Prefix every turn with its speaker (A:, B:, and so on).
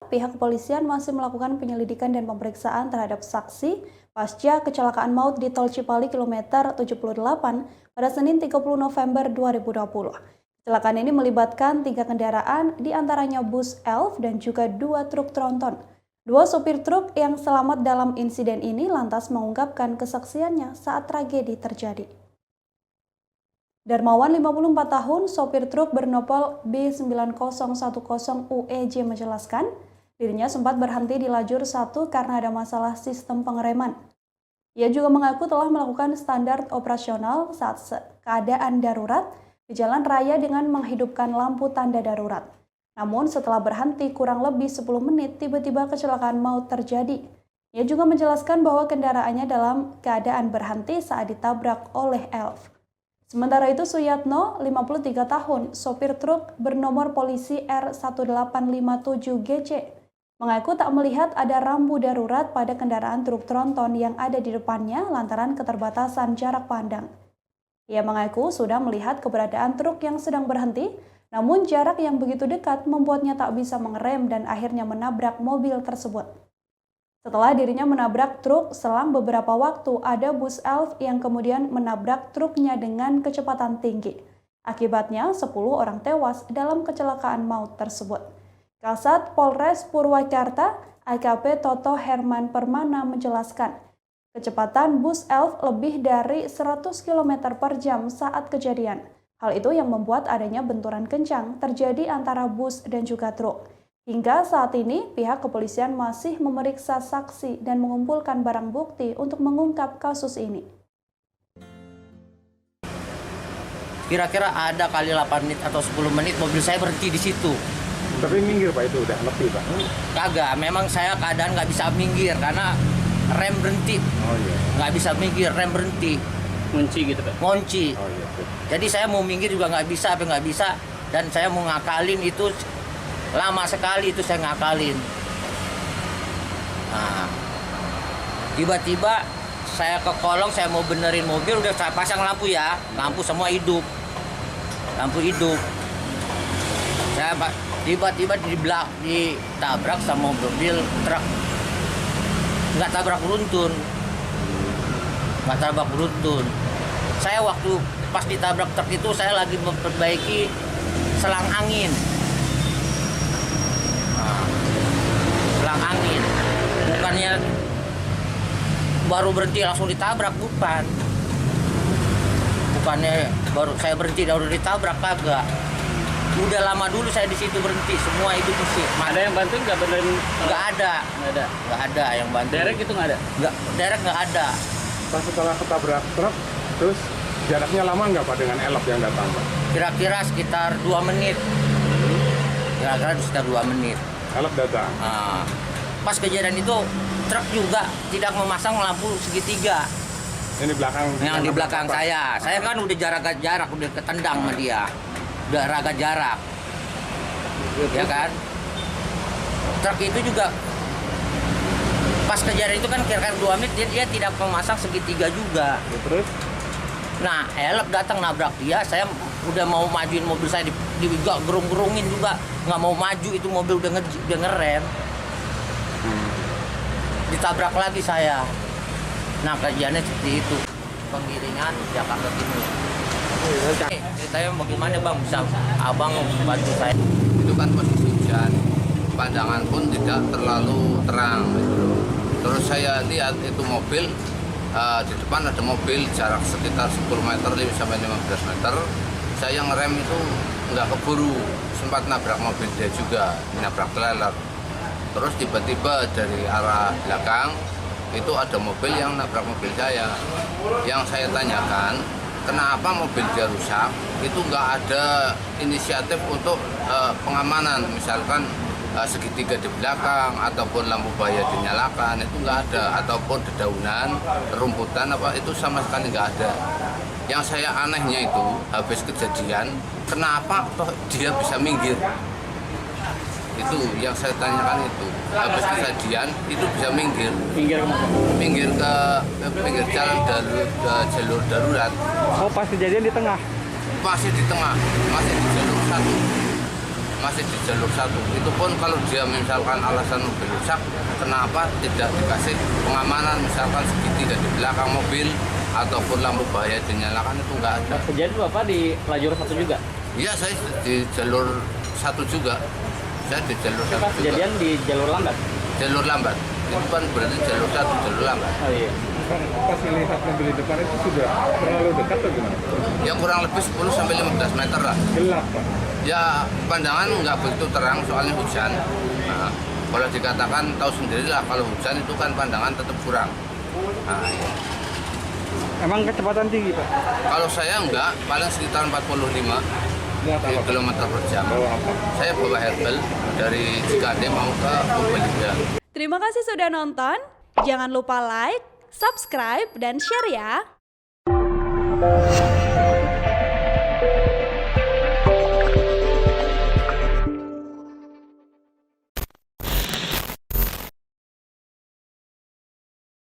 A: pihak kepolisian masih melakukan penyelidikan dan pemeriksaan terhadap saksi pasca kecelakaan maut di Tol Cipali kilometer 78 pada Senin 30 November 2020. Kecelakaan ini melibatkan 3 kendaraan, diantaranya bus elf dan juga 2 truk tronton. 2 sopir truk yang selamat dalam insiden ini lantas mengungkapkan kesaksiannya saat tragedi terjadi. Darmawan, 54 tahun, sopir truk bernopol B9010UEJ menjelaskan, dirinya sempat berhenti di lajur 1 karena ada masalah sistem pengereman. Ia juga mengaku telah melakukan standar operasional saat keadaan darurat di jalan raya dengan menghidupkan lampu tanda darurat. Namun setelah berhenti kurang lebih 10 menit, tiba-tiba kecelakaan maut terjadi. Ia juga menjelaskan bahwa kendaraannya dalam keadaan berhenti saat ditabrak oleh elf. Sementara itu Suyatno, 53 tahun, sopir truk bernomor polisi R1857GC, mengaku tak melihat ada rambu darurat pada kendaraan truk tronton yang ada di depannya lantaran keterbatasan jarak pandang. Ia mengaku sudah melihat keberadaan truk yang sedang berhenti, namun jarak yang begitu dekat membuatnya tak bisa mengerem dan akhirnya menabrak mobil tersebut. Setelah dirinya menabrak truk, selang beberapa waktu ada bus elf yang kemudian menabrak truknya dengan kecepatan tinggi. Akibatnya 10 orang tewas dalam kecelakaan maut tersebut. Kasat Polres Purwakarta, AKP Toto Herman Permana menjelaskan, kecepatan bus elf lebih dari 100 km per jam saat kejadian. Hal itu yang membuat adanya benturan kencang terjadi antara bus dan juga truk. Hingga saat ini, pihak kepolisian masih memeriksa saksi dan mengumpulkan barang bukti untuk mengungkap kasus ini.
B: Kira-kira ada kali 8 menit atau 10 menit mobil saya berhenti di situ.
C: Tapi minggir Pak, itu udah lebih Pak?
B: Kagak, memang saya keadaan nggak bisa minggir karena rem berhenti.
C: Oh iya.
B: Nggak bisa minggir, rem berhenti.
D: Ngunci gitu Pak?
B: Ngunci.
C: Oh iya.
B: Jadi saya mau minggir juga nggak bisa, dan saya mau ngakalin itu lama sekali itu saya ngakalin. Nah, tiba-tiba saya ke kolong, saya mau benerin mobil, udah saya pasang lampu ya, lampu semua hidup, lampu hidup. Saya tiba-tiba ditabrak sama mobil truk, nggak tabrak beruntun. Saya waktu pas ditabrak truk itu saya lagi memperbaiki selang angin. Selang angin, bukannya baru berhenti langsung ditabrak, bukannya baru saya berhenti baru ditabrak, kagak. Udah lama dulu saya di situ berhenti, semua itu mesti.
D: Ada yang bantu nggak benerin?
B: Nggak ada yang bantu.
D: Derek itu nggak ada?
B: Derek nggak ada.
C: Pas setelah ketabrak truk, terus jaraknya lama nggak Pak dengan elf yang datang Pak?
B: Kira-kira sekitar 2 menit.
C: Elf datang?
B: Nah, pas kejadian itu truk juga tidak memasang lampu segitiga.
C: Ini belakang?
B: Yang di belakang saya kan udah jarak, udah ketendang sama dia. Udah raga jarak. Ya kan? Truk itu juga pas kejadian itu kan kira-kira 2 menit dia tidak memasang segitiga juga.
C: Terus?
B: Nah, elf datang nabrak dia, saya udah mau majuin mobil saya gerung-gerungin juga, nggak mau maju, itu mobil udah ngerem. Ditabrak lagi saya. Nah, kejadiannya seperti itu. Penggiringan Jakarta Timur. Ceritanya bagaimana Bang, bisa Abang bantu saya?
E: Itu kan posisi hujan, pandangan pun tidak terlalu terang gitu. Terus saya lihat itu mobil, di depan ada mobil jarak sekitar 10 meter sampai 15 meter. Saya ngerem itu nggak keburu, sempat nabrak mobil dia juga, nabrak trailer. Terus tiba-tiba dari arah belakang itu ada mobil yang nabrak mobil saya. Yang saya tanyakan, kenapa mobil dia rusak? Itu nggak ada inisiatif untuk pengamanan, misalkan segitiga di belakang ataupun lampu bahaya dinyalakan, itu nggak ada, ataupun dedaunan, rumputan itu sama sekali nggak ada. Yang saya anehnya itu habis kejadian, kenapa toh dia bisa minggir? Itu yang saya tanyakan itu. Habis kejadian itu bisa minggir. Minggir ke pinggir jalan ke jalur darurat.
D: Oh, pas kejadian di tengah?
E: Masih di tengah, masih di jalur 1. masih di jalur 1. Itu pun kalau dia misalkan alasan mobil rusak, kenapa tidak dikasih pengamanan, misalkan segitiga di belakang mobil ataupun lampu bahaya dinyalakan, itu nggak ada.
D: Kejadian Bapak di lajur 1 juga?
E: Iya, saya di jalur 1 juga. Saya di jalur 1
D: Pas
E: juga.
D: kejadian di jalur lambat?
E: Jalur lambat. Itu kan berarti jalur 1, jalur lambat.
D: Oh iya.
C: Pas melihat mobil di depan itu sudah terlalu dekat atau gimana?
E: Ya kurang lebih 10-15 meter lah.
C: Gelap, Pak.
E: Ya pandangan nggak begitu terang soalnya hujan. Nah, kalau dikatakan tahu sendirilah kalau hujan itu kan pandangan tetap kurang. Nah, iya.
D: Emang kecepatan tinggi Pak?
E: Kalau saya enggak, paling sekitar 45
C: Muat apa, Pak?
E: km per jam.
C: Bawa apa?
E: Saya bawa herbal dari Cikade mau ke Purbalingga.
A: Terima kasih sudah nonton. Jangan lupa like, subscribe, dan share ya.